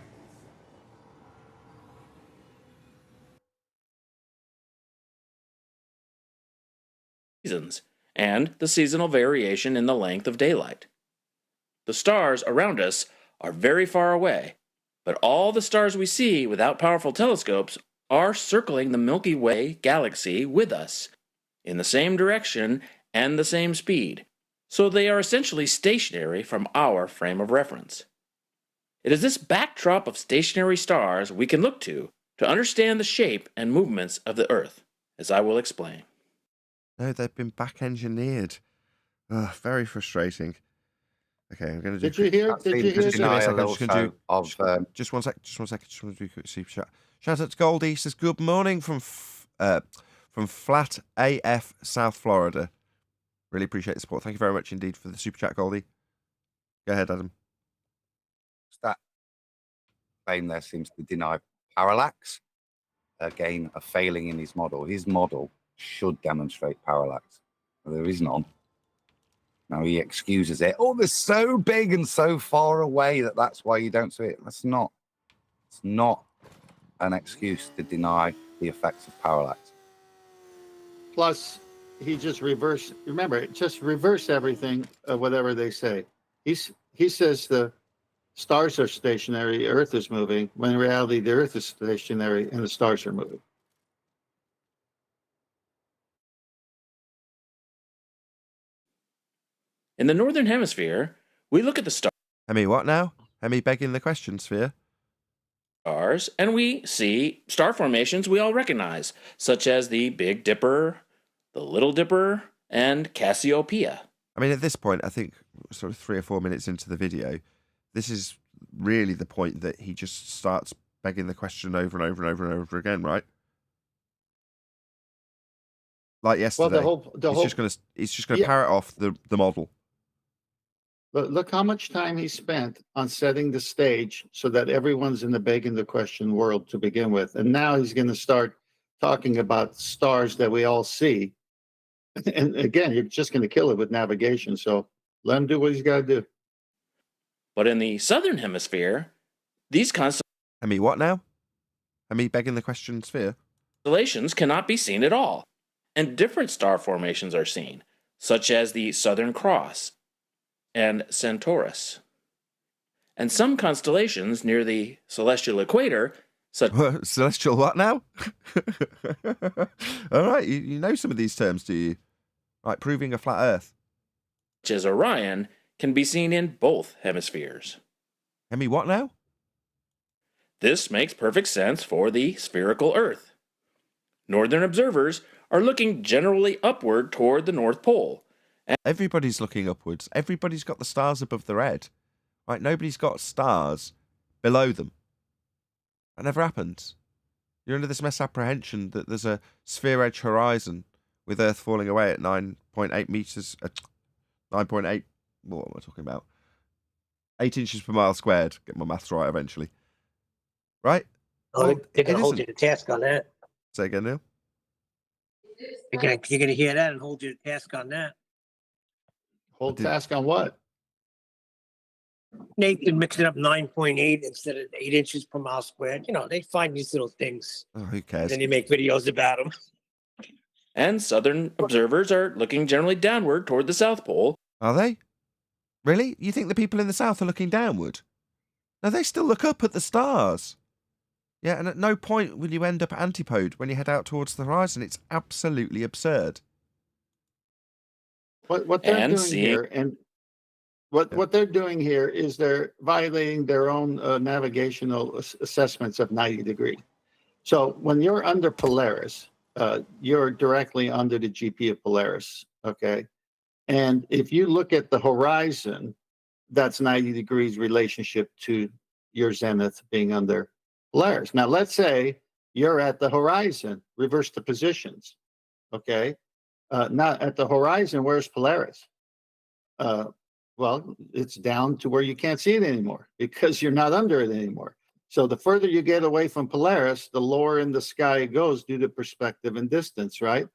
Seasons, and the seasonal variation in the length of daylight. The stars around us are very far away, but all the stars we see without powerful telescopes are circling the Milky Way galaxy with us, in the same direction and the same speed, so they are essentially stationary from our frame of reference. It is this backdrop of stationary stars we can look to understand the shape and movements of the Earth, as I will explain. No, they've been back-engineered. Very frustrating. Okay, I'm going to do... Did you hear? Just one second. Just want to do a quick super chat. Shout out to Goldie. Says, good morning from Flat AF, South Florida. Really appreciate the support. Thank you very much indeed for the super chat, Goldie. Go ahead, Adam. That claim there seems to deny parallax. Again, a failing in his model. His model should demonstrate parallax. There is none. Now he excuses it. Oh, they're so big and so far away that's why you don't see it. It's not an excuse to deny the effects of parallax. Plus, he just reversed. Remember, just reverse everything, whatever they say. He says the stars are stationary, Earth is moving, when in reality the Earth is stationary and the stars are moving. In the Northern Hemisphere, we look at the stars. What now? Begging the question, Sphere. And we see star formations we all recognize, such as the Big Dipper, the Little Dipper, and Cassiopeia. At this point, I think sort of 3 or 4 minutes into the video, this is really the point that he just starts begging the question over and over and over and over again, right? Like yesterday. Well, he's just gonna parrot off the model. Look how much time he spent on setting the stage so that everyone's in the begging the question world to begin with. And now he's going to start talking about stars that we all see. And again, you're just going to kill it with navigation. So let him do what he's got to do. But in the Southern Hemisphere, these concepts... What now? Begging the question, Sphere? constellations cannot be seen at all, and different star formations are seen, such as the Southern Cross and Centaurus. And some constellations near the celestial equator, such celestial what now? All right, you know some of these terms, do you? Right, proving a flat Earth. as Orion, can be seen in both hemispheres. Hemi what now? This makes perfect sense for the spherical Earth. Northern observers are looking generally upward toward the North Pole. Everybody's looking upwards. Everybody's got the stars above their head. Right, nobody's got stars below them. That never happens. You're under this misapprehension that there's a sphere-edge horizon with Earth falling away at 9.8 meters, 9.8, what am I talking about? 8 inches per mile squared. Get my maths right eventually. Right? Oh, they're going to hold you to task on that. Say again, Neil. You're going to hear that and hold you to task on that. Hold task on what? Nathan mixing up 9.8 instead of 8 inches per mile squared. You know, they find these little things. Oh, who cares? Then you make videos about them. And southern observers are looking generally downward toward the South Pole. Are they? Really? You think the people in the south are looking downward? No, they still look up at the stars. Yeah, and at no point will you end up antipode when you head out towards the horizon. It's absolutely absurd. What they're doing here, and what they're doing here is they're violating their own navigational assessments of 90 degrees. So when you're under Polaris, you're directly under the GP of Polaris, okay? And if you look at the horizon, that's 90 degrees relationship to your zenith being under Polaris. Now, let's say you're at the horizon, reverse the positions, okay? Not at the horizon, where's Polaris? Well, it's down to where you can't see it anymore because you're not under it anymore. So the further you get away from Polaris, the lower in the sky it goes due to perspective and distance, right?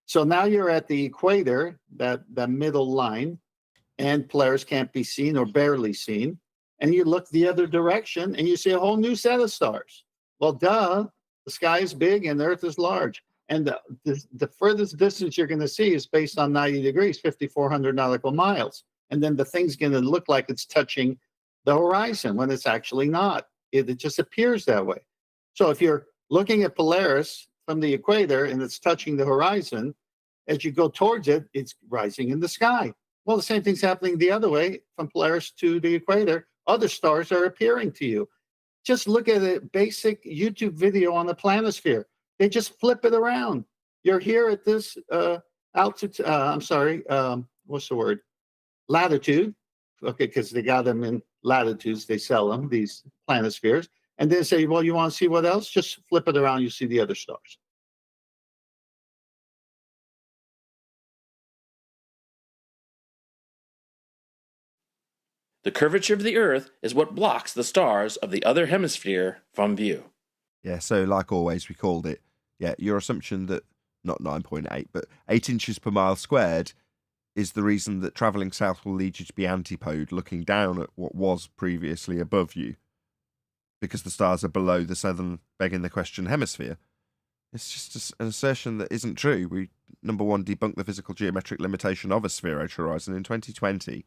So now you're at the equator, that middle line, and Polaris can't be seen or barely seen. And you look the other direction and you see a whole new set of stars. Well, duh, the sky is big and the Earth is large. And the furthest distance you're going to see is based on 90 degrees, 5,400 nautical miles. And then the thing's going to look like it's touching the horizon when it's actually not. It just appears that way. So if you're looking at Polaris from the equator and it's touching the horizon, as you go towards it, it's rising in the sky. Well, the same thing's happening the other way from Polaris to the equator. Other stars are appearing to you. Just look at a basic YouTube video on the planisphere. They just flip it around. You're here at this altitude, what's the word? Latitude. Okay, because they got them in latitudes. They sell them, these planispheres. And then say, well, you want to see what else? Just flip it around. You see the other stars. The curvature of the Earth is what blocks the stars of the other hemisphere from view. Yeah, so like always, we called it. Yeah, your assumption that, not 9.8, but 8 inches per mile squared is the reason that travelling south will lead you to be antipode, looking down at what was previously above you, because the stars are below the southern, begging the question, hemisphere. It's just an assertion that isn't true. We, number one, debunked the physical geometric limitation of a sphere-edge horizon in 2020.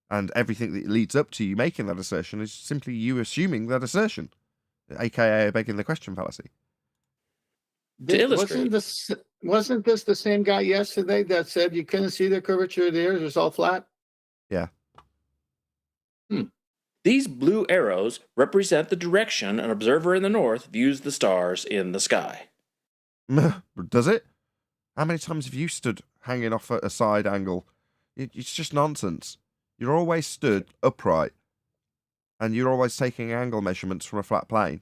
And everything that leads up to you making that assertion is simply you assuming that assertion, aka begging the question fallacy. To illustrate, wasn't this the same guy yesterday that said you couldn't see the curvature of the Earth? It's all flat? Yeah. These blue arrows represent the direction an observer in the north views the stars in the sky. Does it? How many times have you stood hanging off at a side angle? It's just nonsense. You're always stood upright, and you're always taking angle measurements from a flat plane.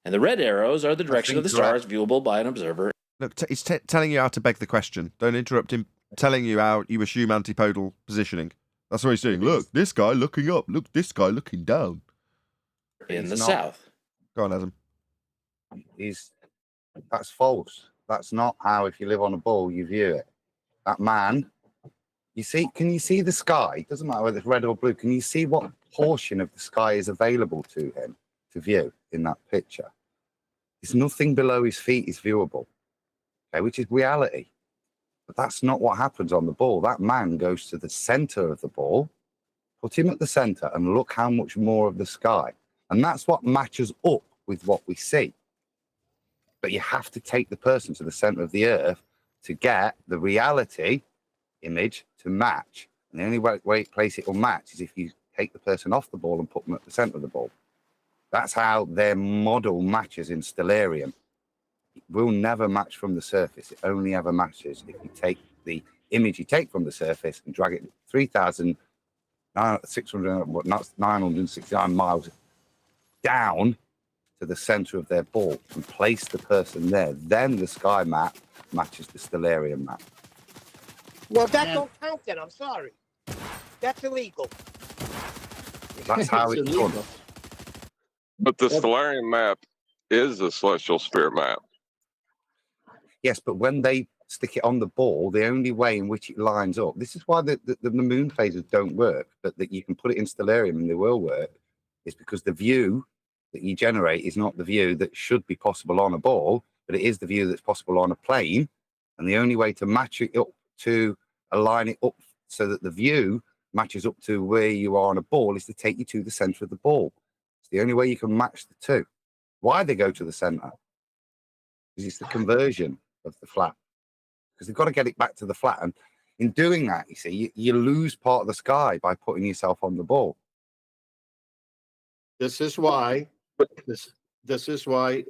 And the red arrows are the direction of the stars viewable by an observer. Look, he's telling you how to beg the question. Don't interrupt him telling you how you assume antipodal positioning. That's what he's doing. Look, this guy looking up. Look, this guy looking down. In the south. Go on, Adam. That's false. That's not how, if you live on a ball, you view it. That man, can you see the sky? It doesn't matter whether it's red or blue. Can you see what portion of the sky is available to him to view in that picture? There's nothing below his feet is viewable, okay, which is reality. But that's not what happens on the ball. That man goes to the center of the ball, put him at the center, and look how much more of the sky. And that's what matches up with what we see. But you have to take the person to the center of the earth to get the reality image to match. And the only place it will match is if you take the person off the ball and put them at the center of the ball. That's how their model matches in Stellarium. It will never match from the surface. It only ever matches if you take the image you take from the surface and drag it 969 miles down to the center of their ball and place the person there. Then the sky map matches the Stellarium map. Well, that don't count then. I'm sorry. That's illegal. That's how it's done. But the Stellarium map is a celestial sphere map. Yes, but when they stick it on the ball, the only way in which it lines up, this is why the moon phases don't work, but that you can put it in Stellarium and they will work, is because the view that you generate is not the view that should be possible on a ball, but it is the view that's possible on a plane. And the only way to match it up, to align it up so that the view matches up to where you are on a ball, is to take you to the center of the ball. It's the only way you can match the two. Why they go to the center? Because it's the conversion of the flat. Because they've got to get it back to the flat. And in doing that, you see, you lose part of the sky by putting yourself on the ball. This is why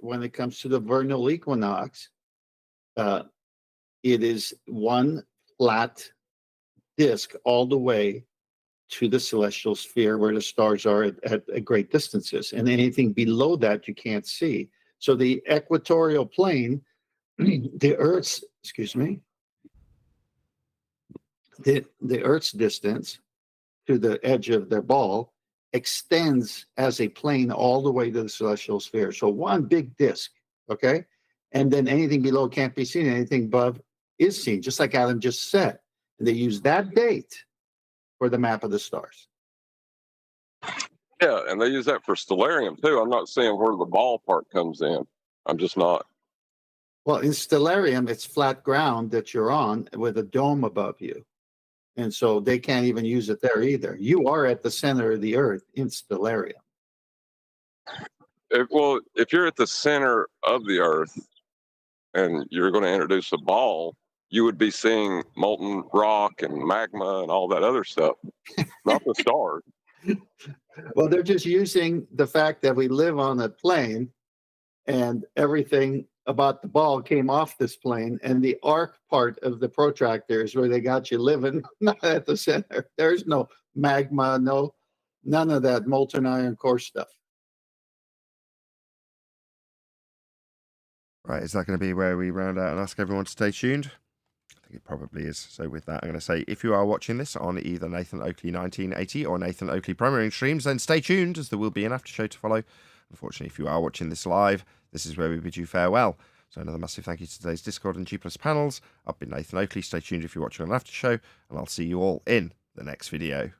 when it comes to the vernal equinox, it is one flat disk all the way to the celestial sphere where the stars are at great distances, and anything below that you can't see. So the equatorial plane, the Earth's distance to the edge of their ball extends as a plane all the way to the celestial sphere. So one big disk, okay? And then anything below can't be seen, anything above is seen, just like Adam just said. And they use that date for the map of the stars. Yeah, and they use that for Stellarium too. I'm not seeing where the ball part comes in. I'm just not. Well, in Stellarium, it's flat ground that you're on with a dome above you. And so they can't even use it there either. You are at the center of the Earth in Stellarium. If you're at the center of the Earth and you're going to introduce a ball, you would be seeing molten rock and magma and all that other stuff, not the stars. Well, they're just using the fact that we live on a plane and everything about the ball came off this plane, and the arc part of the protractor is where they got you living, not at the center. There's no magma, none of that molten iron core stuff. Right, is that going to be where we round out and ask everyone to stay tuned? I think it probably is. So with that, I'm going to say, if you are watching this on either Nathan Oakley 1980 or Nathan Oakley Premiering streams, then stay tuned, as there will be an after show to follow. Unfortunately, if you are watching this live, this is where we bid you farewell. So another massive thank you to today's Discord and G+ panels. I've been Nathan Oakley. Stay tuned if you're watching on after show, and I'll see you all in the next video.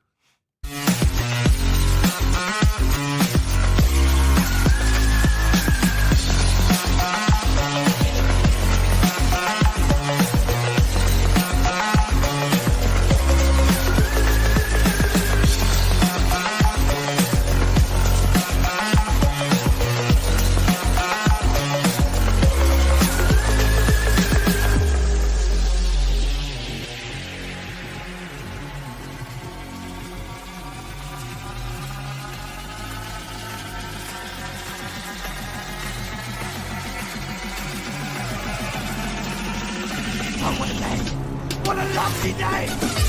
What a lovely day!